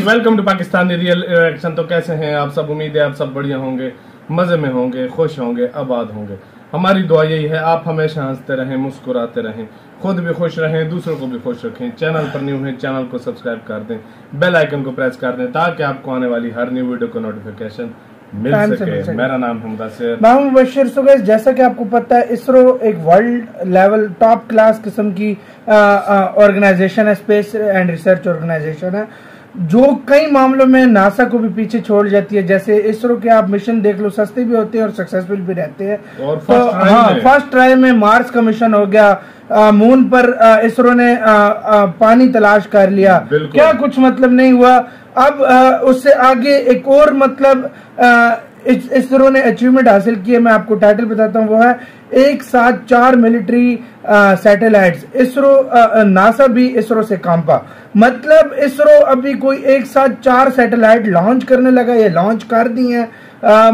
Guys, welcome to Pakistani real reaction. तो कैसे हैं आप सब? उम्मीद है आप सब बढ़िया होंगे, मजे में होंगे, खुश होंगे, आबाद होंगे। हमारी दुआ यही है आप हमेशा हंसते रहें, मुस्कुराते रहें, खुद भी खुश रहें, दूसरों को भी खुश रखें। चैनल पर न्यू है, चैनल को सब्सक्राइब कर दें, बेल आइकन को प्रेस कर दें ताकि आपको आने वाली हर न्यू वीडियो को नोटिफिकेशन मिल सके। मेरा नाम है मुदस्सिर, मैं हूं मुबश्शिर। सो गाइस, जैसा कि आपको पता है, इसरो एक वर्ल्ड लेवल टॉप क्लास किस्म की ऑर्गेनाइजेशन है, स्पेस एंड रिसर्च ऑर्गेनाइजेशन है, जो कई मामलों में नासा को भी पीछे छोड़ जाती है। जैसे इसरो के आप मिशन देख लो, सस्ते भी होते हैं और सक्सेसफुल भी रहते हैं। और फर्स्ट ट्राई में मार्स का मिशन हो गया, मून पर इसरो ने पानी तलाश कर लिया, क्या कुछ मतलब नहीं हुआ। अब उससे आगे एक और मतलब इसरो ने अचीवमेंट हासिल की है, मैं आपको टाइटल बताता हूँ। वो है एक साथ 4 मिलिट्री सैटेलाइट्स। इसरो नासा भी इसरो से कांपा, मतलब इसरो अभी कोई एक साथ 4 सैटेलाइट लॉन्च करने लगा, ये लॉन्च कर दी हैं।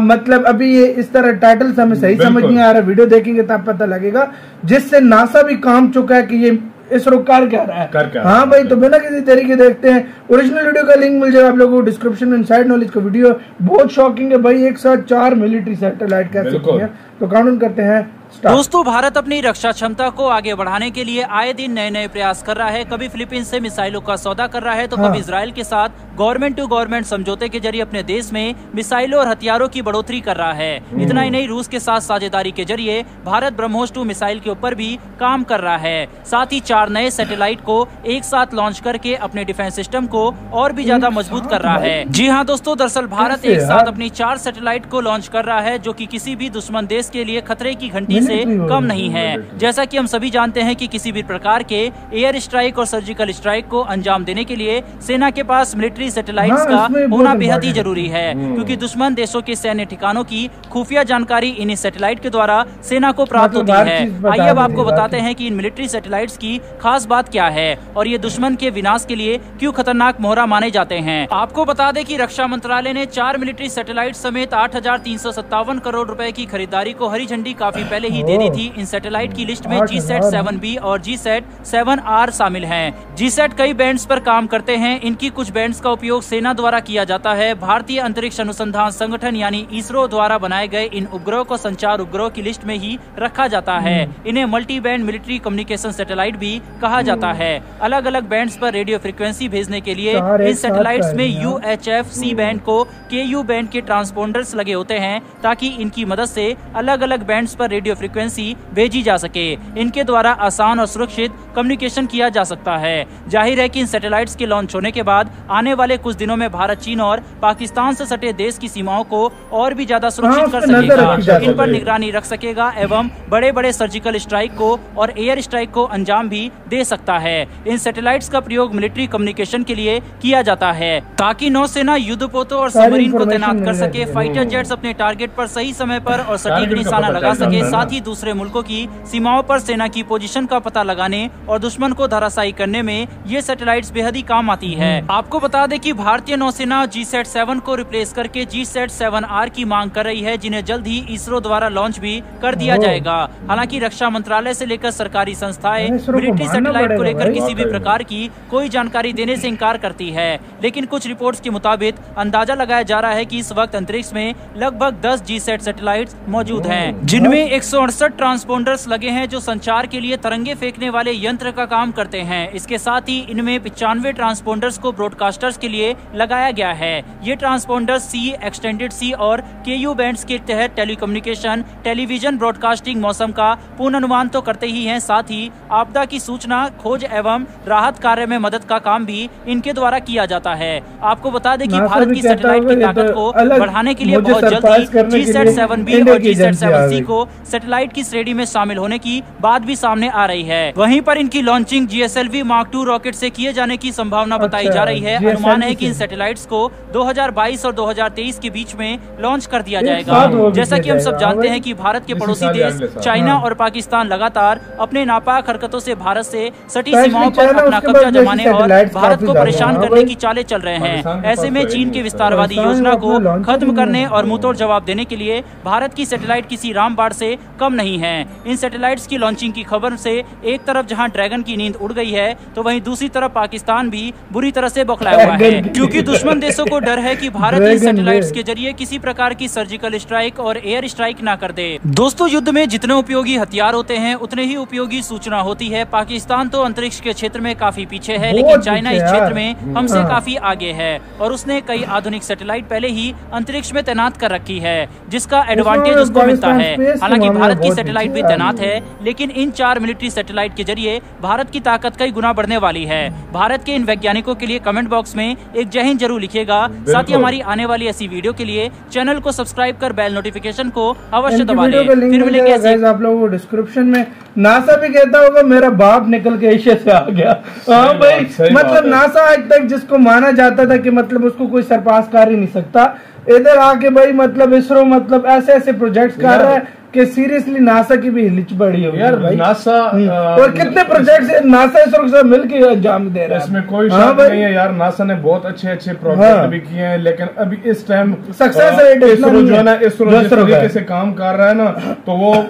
मतलब अभी ये इस तरह टाइटल से हमें सही समझ नहीं आ रहा, वीडियो देखेंगे तब पता लगेगा, जिससे नासा भी काम चुका है कि ये इसरो कर क्या रहा है। हाँ भाई, तो बिना किसी तरीके देखते हैं। ओरिजिनल वीडियो का लिंक मिल जाएगा आप लोगों को डिस्क्रिप्शन में। इनसाइड नॉलेज का वीडियो बहुत शॉकिंग है भाई, एक साथ 4 मिलिट्री सैटेलाइट कैसे किए हैं। तो काउंट करते हैं। दोस्तों, भारत अपनी रक्षा क्षमता को आगे बढ़ाने के लिए आए दिन नए नए प्रयास कर रहा है। कभी फिलीपींस से मिसाइलों का सौदा कर रहा है, तो कभी इजराइल के साथ गवर्नमेंट टू गवर्नमेंट समझौते के जरिए अपने देश में मिसाइलों और हथियारों की बढ़ोतरी कर रहा है। इतना ही नहीं, रूस के साथ साझेदारी के जरिए भारत ब्रह्मोस 2 मिसाइल के ऊपर भी काम कर रहा है। साथ ही 4 नए सैटेलाइट को एक साथ लॉन्च करके अपने डिफेंस सिस्टम को और भी ज्यादा मजबूत कर रहा है। जी हाँ दोस्तों, दरअसल भारत एक साथ अपनी 4 सैटेलाइट को लॉन्च कर रहा है, जो कि किसी भी दुश्मन देश के लिए खतरे की घंटी से कम नहीं है। जैसा कि हम सभी जानते हैं कि किसी भी प्रकार के एयर स्ट्राइक और सर्जिकल स्ट्राइक को अंजाम देने के लिए सेना के पास मिलिट्री सैटेलाइट्स का होना बेहद ही जरूरी है, क्योंकि दुश्मन देशों के सैन्य ठिकानों की खुफिया जानकारी इन सैटेलाइट के द्वारा सेना को प्राप्त होती है। आइए अब आपको बताते हैं कि इन मिलिट्री सैटेलाइट्स की खास बात क्या है और ये दुश्मन के विनाश के लिए क्यों खतरनाक मोहरा माने जाते हैं। आपको बता दें कि रक्षा मंत्रालय ने 4 मिलिट्री सैटेलाइट समेत 8,357 करोड़ रुपए की खरीदारी को हरी झंडी काफी पहले ही दे दी थी। इन सैटेलाइट की लिस्ट में GSAT-7B और GSAT-7R शामिल हैं। GSAT कई बैंड्स पर काम करते हैं। इनकी कुछ बैंड्स का उपयोग सेना द्वारा किया जाता है। भारतीय अंतरिक्ष अनुसंधान संगठन यानी इसरो द्वारा बनाए गए इन उपग्रहों को संचार उपग्रह की लिस्ट में ही रखा जाता है। इन्हें multi band military communication satellite भी कहा जाता है। अलग अलग बैंड्स पर रेडियो फ्रिक्वेंसी भेजने के लिए इन सैटेलाइट्स में UHF C बैंड को KU बैंड के ट्रांसपोंडर्स लगे होते हैं, ताकि इनकी मदद से अलग अलग बैंड्स पर रेडियो फ्रिक्वेंसी भेजी जा सके। इनके द्वारा आसान और सुरक्षित कम्युनिकेशन किया जा सकता है। जाहिर है कि इन सैटेलाइट्स के लॉन्च होने के बाद आने वाले कुछ दिनों में भारत, चीन और पाकिस्तान से सटे देश की सीमाओं को और भी ज्यादा सुरक्षित कर सकेगा, इन पर निगरानी रख सकेगा एवं बड़े बड़े सर्जिकल स्ट्राइक को और एयर स्ट्राइक को अंजाम भी दे सकता है। इन सैटेलाइट्स का प्रयोग मिलिट्री कम्युनिकेशन के लिए किया जाता है, ताकि नौसेना युद्धपोतों और सबमरीन को तैनात कर सके, फाइटर जेट्स अपने टारगेट पर सही समय पर और सटीक निशाना लगा सके, साथ ही दूसरे मुल्कों की सीमाओं पर सेना की पोजीशन का पता लगाने और दुश्मन को धराशायी करने में ये सैटेलाइट्स बेहद ही काम आती है। आपको बता दें कि भारतीय नौसेना GSAT-7 को रिप्लेस करके GSAT-7R की मांग कर रही है, जिन्हें जल्द ही इसरो द्वारा लॉन्च भी कर दिया जाएगा। हालांकि रक्षा मंत्रालय से लेकर सरकारी संस्थाएं मिलिट्री सैटेलाइट को लेकर किसी भी प्रकार की कोई जानकारी देने से इनकार करती है, लेकिन कुछ रिपोर्ट्स के मुताबिक अंदाजा लगाया जा रहा है कि इस वक्त अंतरिक्ष में लगभग 10 GSAT सैटेलाइट्स मौजूद हैं, जिनमें 168 ट्रांसपोंडर्स लगे हैं जो संचार के लिए तरंगे फेंकने वाले यंत्र का काम करते हैं। इसके साथ ही इनमें 95 ट्रांसपोंडर्स को ब्रॉडकास्टर्स के लिए लगाया गया है। ये ट्रांसपोंडर्स C, एक्सटेंडेड C और KU बैंड्स के तहत टेलीकम्युनिकेशन, टेलीविजन ब्रॉडकास्टिंग, मौसम का पूर्वानुमान तो करते ही हैं, साथ ही आपदा की सूचना, खोज एवं राहत कार्य में मदद का काम भी इनके द्वारा किया जाता है। आपको बता दें कि भारत की सैटेलाइट की ताकत को बढ़ाने के लिए बहुत जल्दी GSAT-7B और GSAT-7C को सैटेलाइट की श्रेणी में शामिल होने की बात भी सामने आ रही है। वहीं पर इनकी launching GSLV Mark II rocket से किए जाने की संभावना बताई जा रही है। अनुमान है कि इन सैटेलाइट्स को 2022 और 2023 के बीच में लॉन्च कर दिया जाएगा। जैसा कि हम सब जानते हैं कि भारत के पड़ोसी देश चाइना और पाकिस्तान लगातार अपने नापाक हरकतों से भारत से सटी सीमाओं पर अपना कब्जा जमाने और भारत को परेशान करने की चालें चल रहे हैं। ऐसे में चीन की विस्तारवादी योजना को खत्म करने और मुंहतोड़ जवाब देने के लिए भारत की सैटेलाइट किसी रामबाण से कम नहीं है। इन सैटेलाइट्स की लॉन्चिंग की खबर से एक तरफ जहां ड्रैगन की नींद उड़ गई है, तो वहीं दूसरी तरफ पाकिस्तान भी बुरी तरह से बौखलाया हुआ है, क्योंकि दुश्मन देशों को डर है कि भारत इन सैटेलाइट्स के जरिए किसी प्रकार की सर्जिकल स्ट्राइक और एयर स्ट्राइक ना कर दे। दोस्तों, युद्ध में जितने उपयोगी हथियार होते हैं उतने ही उपयोगी सूचना होती है। पाकिस्तान तो अंतरिक्ष के क्षेत्र में काफी पीछे है, लेकिन चाइना इस क्षेत्र में हमसे काफी आगे है और उसने कई आधुनिक सैटेलाइट पहले ही अंतरिक्ष में तैनात कर रखी है, जिसका एडवांटेज उसको मिलता है। हालांकि भारत की सैटेलाइट भी तैनात है, लेकिन इन 4 मिलिट्री सैटेलाइट के जरिए भारत की ताकत कई गुना बढ़ने वाली है। भारत के इन वैज्ञानिकों के लिए कमेंट बॉक्स में एक जय हिंद जरूर लिखिएगा। साथ ही हमारी आने वाली ऐसी वीडियो के लिए चैनल को सब्सक्राइब कर बेल नोटिफिकेशन को अवश्य दबा लें। फिर मिलेंगे आप लोगों को डिस्क्रिप्शन में। नासा भी कहता होगा मेरा बाप निकल के एशिया से आ गया। हाँ भाई, मतलब नासा आज तक जिसको माना जाता था कि मतलब उसको कोई सरपास कर ही नहीं सकता, इधर आके भाई मतलब इसरो मतलब ऐसे ऐसे प्रोजेक्ट्स कर रहा है कि सीरियसली नासा की भी हिलिच पड़ी हो यार भाई। नासा और कितने प्रोजेक्ट्स नासा इसरो के साथ मिलकर अंजाम दे रहा है, इसमें कोई शक नहीं है यार। नासा ने बहुत अच्छे अच्छे प्रोजेक्ट भी किए हैं, लेकिन अभी इस टाइम सक्सेस रेट इसरो जो है ना, इसरो जिस तरीके से काम कर रहा है ना, तो वो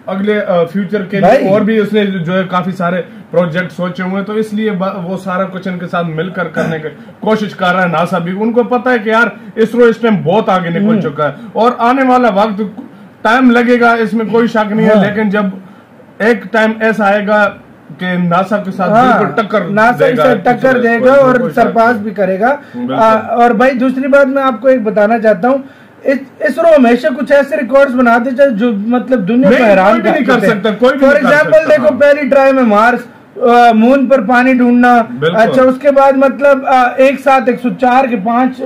अगले फ्यूचर के लिए और भी उसने जो है काफी सारे प्रोजेक्ट सोचे हुए हैं, तो इसलिए वो सारा कुछ इनके साथ मिलकर करने की कोशिश कर रहा है। नासा भी, उनको पता है कि यार इसरो इस टाइम बहुत आगे निकल चुका है और आने वाला वक्त टाइम लगेगा, इसमें कोई शक नहीं है, लेकिन जब एक टाइम ऐसा आएगा कि नासा के साथ बिल्कुल टक्कर देगा और सरपास भी करेगा। और भाई दूसरी बात मैं आपको एक बताना चाहता हूँ, इसरो हमेशा कुछ ऐसे रिकॉर्ड्स बनाते हैं जो मतलब दुनिया को हैरान कर सकता। फॉर एग्जाम्पल देखो, पहली ट्राई में मार्स, मून पर पानी ढूंढना, अच्छा उसके बाद मतलब एक साथ 104 के 5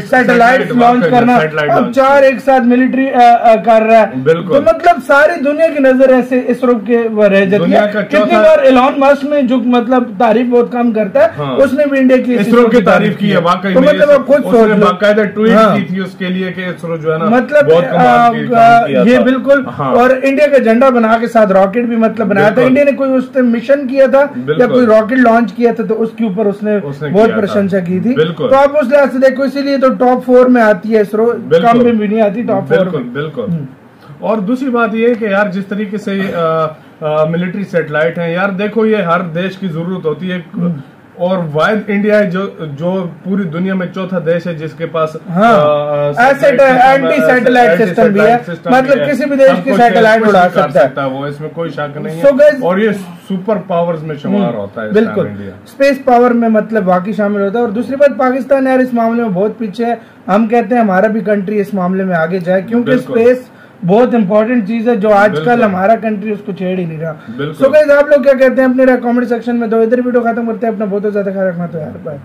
सैटेलाइट लॉन्च करना, अब 4 एक साथ मिलिट्री कर रहा है, तो मतलब सारी दुनिया की नजर ऐसे इसरो के रह जाती है। कितनी बार एलॉन मस्क ने जो मतलब तारीफ बहुत कम करता है, उसने भी इंडिया की इसरो की तारीफ की है वाकई, तो मतलब आप खुद सोच लो, बाकायदा ट्वीट की थी उसके लिए कि इसरो जो है ना मतलब ये बिल्कुल, और इंडिया का झंडा बना के साथ रॉकेट भी मतलब बनाया था इंडिया ने, कोई उस मिशन किया था या कोई रॉकेट लॉन्च किया था तो उसके ऊपर उसने बहुत प्रशंसा की थी। तो आप उस लिहाज से देखो, इसीलिए तो टॉप 4 में आती है इसरो, कम में भी नहीं आती टॉप 4 में। बिल्कुल। और दूसरी बात ये है कि यार जिस तरीके से मिलिट्री सैटेलाइट हैं यार, देखो ये हर देश की जरूरत होती है, और वाइड इंडिया है जो पूरी दुनिया में चौथा देश है जिसके पास एंटी सैटेलाइट सिस्टम भी है, मतलब किसी भी देश की सैटेलाइट उड़ा सकता है वो, इसमें कोई शक नहीं है। और ये सुपर पावर्स में शुमार होता है, बिल्कुल स्पेस पावर में मतलब बाकी शामिल होता है। और दूसरी बात, पाकिस्तान यार इस मामले में बहुत पीछे है। हम कहते हैं हमारा भी कंट्री इस मामले में आगे जाए, क्योंकि स्पेस बहुत इंपॉर्टेंट चीज है जो आजकल हमारा कंट्री उसको छेड़ ही नहीं रहा। सो गाइस, आप लोग क्या कहते हैं अपने कमेंट सेक्शन में। तो इधर वीडियो खत्म करते हैं, अपना बहुत ज्यादा ख्याल रखना। तो यार बाय।